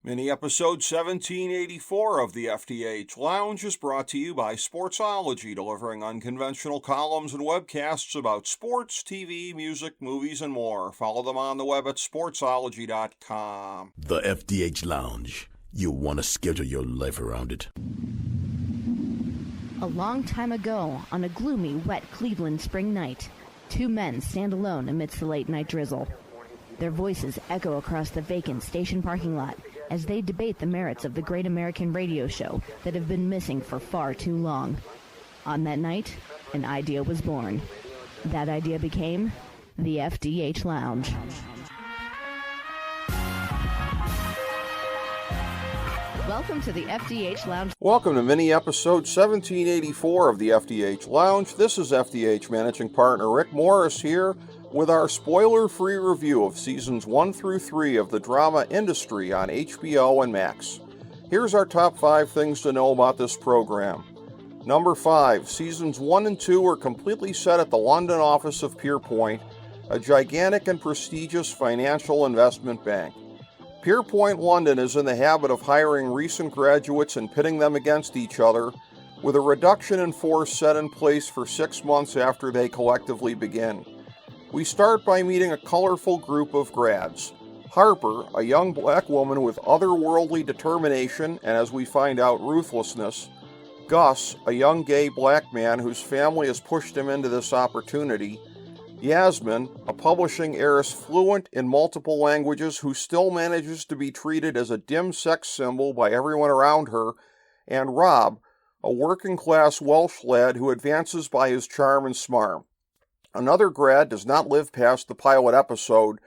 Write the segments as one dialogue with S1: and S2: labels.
S1: Mini episode 1784 of the FDH Lounge is brought to you by Sportsology, delivering unconventional columns and webcasts about sports, TV, music, movies, and more. Follow them on the web at sportsology.com.
S2: The FDH Lounge. You want to schedule your life around it.
S3: A long time ago, on a gloomy, wet Cleveland spring night, two men stand alone amidst the late-night drizzle. Their voices echo across the vacant station parking lot as they debate the merits of the great American radio show that have been missing for far too long. On that night, an idea was born. That idea became the FDH Lounge. Welcome to the FDH Lounge.
S1: Welcome to mini episode 1784 of the FDH Lounge. This is FDH Managing Partner Rick Morris here with our spoiler-free review of seasons 1 through 3 of the drama Industry on HBO and Max. Here's our top 5 things to know about this program. Number 5, seasons 1 and 2 are completely set at the London office of Pierpoint, a gigantic and prestigious financial investment bank. Pierpoint London is in the habit of hiring recent graduates and pitting them against each other, with a reduction in force set in place for 6 months after they collectively begin. We start by meeting a colorful group of grads. Harper, a young black woman with otherworldly determination and, as we find out, ruthlessness. Gus, a young gay black man whose family has pushed him into this opportunity. Yasmin, a publishing heiress fluent in multiple languages who still manages to be treated as a dim sex symbol by everyone around her. And Rob, a working-class Welsh lad who advances by his charm and smarm. Another grad does not live past the pilot episode,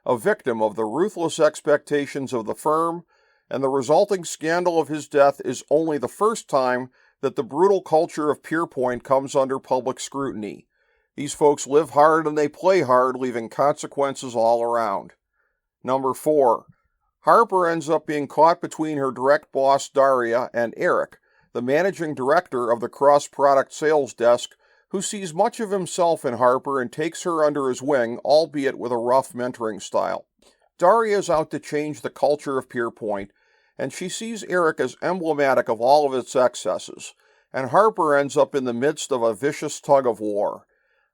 S1: a victim of the ruthless expectations of the firm, and the resulting scandal of his death is only the first time that the brutal culture of Pierpoint comes under public scrutiny. These folks live hard and they play hard, leaving consequences all around. Number 4. Harper ends up being caught between her direct boss Daria and Eric, the managing director of the cross-product sales desk, who sees much of himself in Harper and takes her under his wing, albeit with a rough mentoring style. Daria is out to change the culture of Pierpoint, and she sees Eric as emblematic of all of its excesses, and Harper ends up in the midst of a vicious tug-of-war.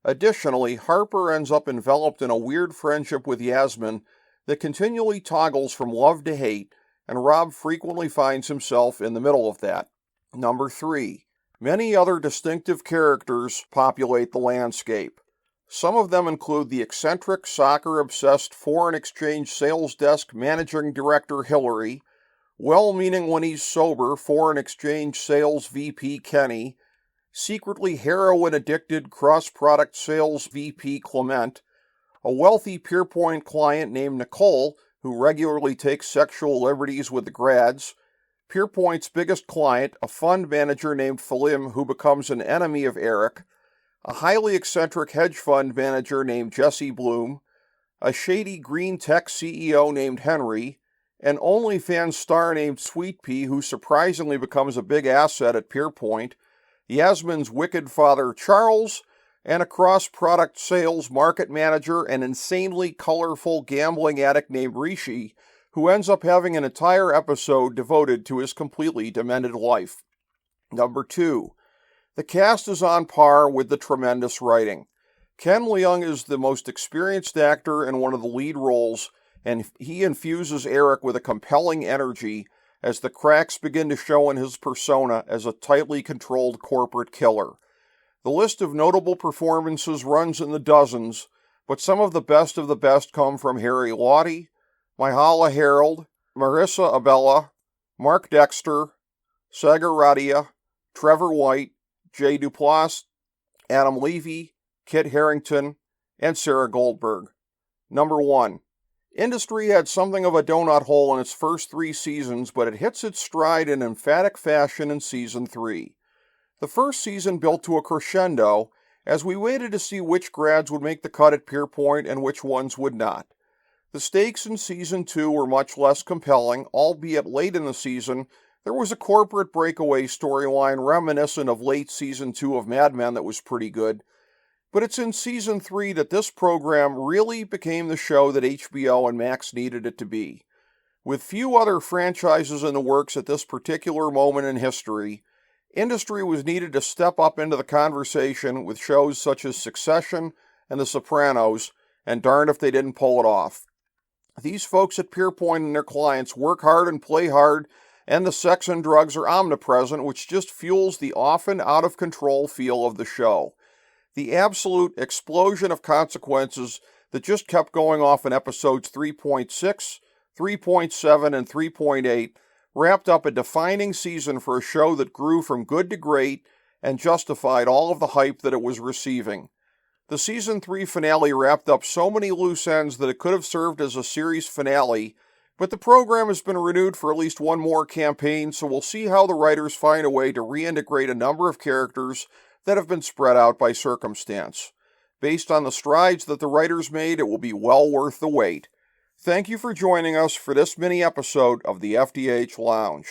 S1: Additionally, Harper ends up enveloped in a weird friendship with Yasmin that continually toggles from love to hate, and Rob frequently finds himself in the middle of that. Number 3. Many other distinctive characters populate the landscape. Some of them include the eccentric, soccer-obsessed foreign exchange sales desk managing director Hillary, well-meaning when he's sober foreign exchange sales VP Kenny, secretly heroin-addicted cross-product sales VP Clement, a wealthy Pierpoint client named Nicole who regularly takes sexual liberties with the grads, Pierpoint's biggest client, a fund manager named Falim who becomes an enemy of Eric, a highly eccentric hedge fund manager named Jesse Bloom, a shady green tech CEO named Henry, an OnlyFans star named Sweet Pea who surprisingly becomes a big asset at Pierpoint, Yasmin's wicked father Charles, and a cross-product sales market manager and insanely colorful gambling addict named Rishi, who ends up having an entire episode devoted to his completely demented life. Number 2. The cast is on par with the tremendous writing. Ken Leung is the most experienced actor in one of the lead roles, and he infuses Eric with a compelling energy as the cracks begin to show in his persona as a tightly controlled corporate killer. The list of notable performances runs in the dozens, but some of the best come from Harry Lottie, Myha'la Harold, Marissa Abella, Mark Dexter, Sagar Radia, Trevor White, Jay Duplass, Adam Levy, Kit Harington, and Sarah Goldberg. Number 1. Industry had something of a donut hole in its first 3 seasons, but it hits its stride in emphatic fashion in Season 3. The first season built to a crescendo, as we waited to see which grads would make the cut at Pierpoint and which ones would not. The stakes in Season 2 were much less compelling, albeit late in the season, there was a corporate breakaway storyline reminiscent of late Season 2 of Mad Men that was pretty good. But it's in Season 3 that this program really became the show that HBO and Max needed it to be. With few other franchises in the works at this particular moment in history, industry was needed to step up into the conversation with shows such as Succession and The Sopranos, and darned if they didn't pull it off. These folks at Pierpoint and their clients work hard and play hard, and the sex and drugs are omnipresent, which just fuels the often out-of-control feel of the show. The absolute explosion of consequences that just kept going off in episodes 3.6, 3.7, and 3.8 wrapped up a defining season for a show that grew from good to great and justified all of the hype that it was receiving. The Season 3 finale wrapped up so many loose ends that it could have served as a series finale, but the program has been renewed for at least one more campaign, so we'll see how the writers find a way to reintegrate a number of characters that have been spread out by circumstance. Based on the strides that the writers made, it will be well worth the wait. Thank you for joining us for this mini episode of the FDH Lounge.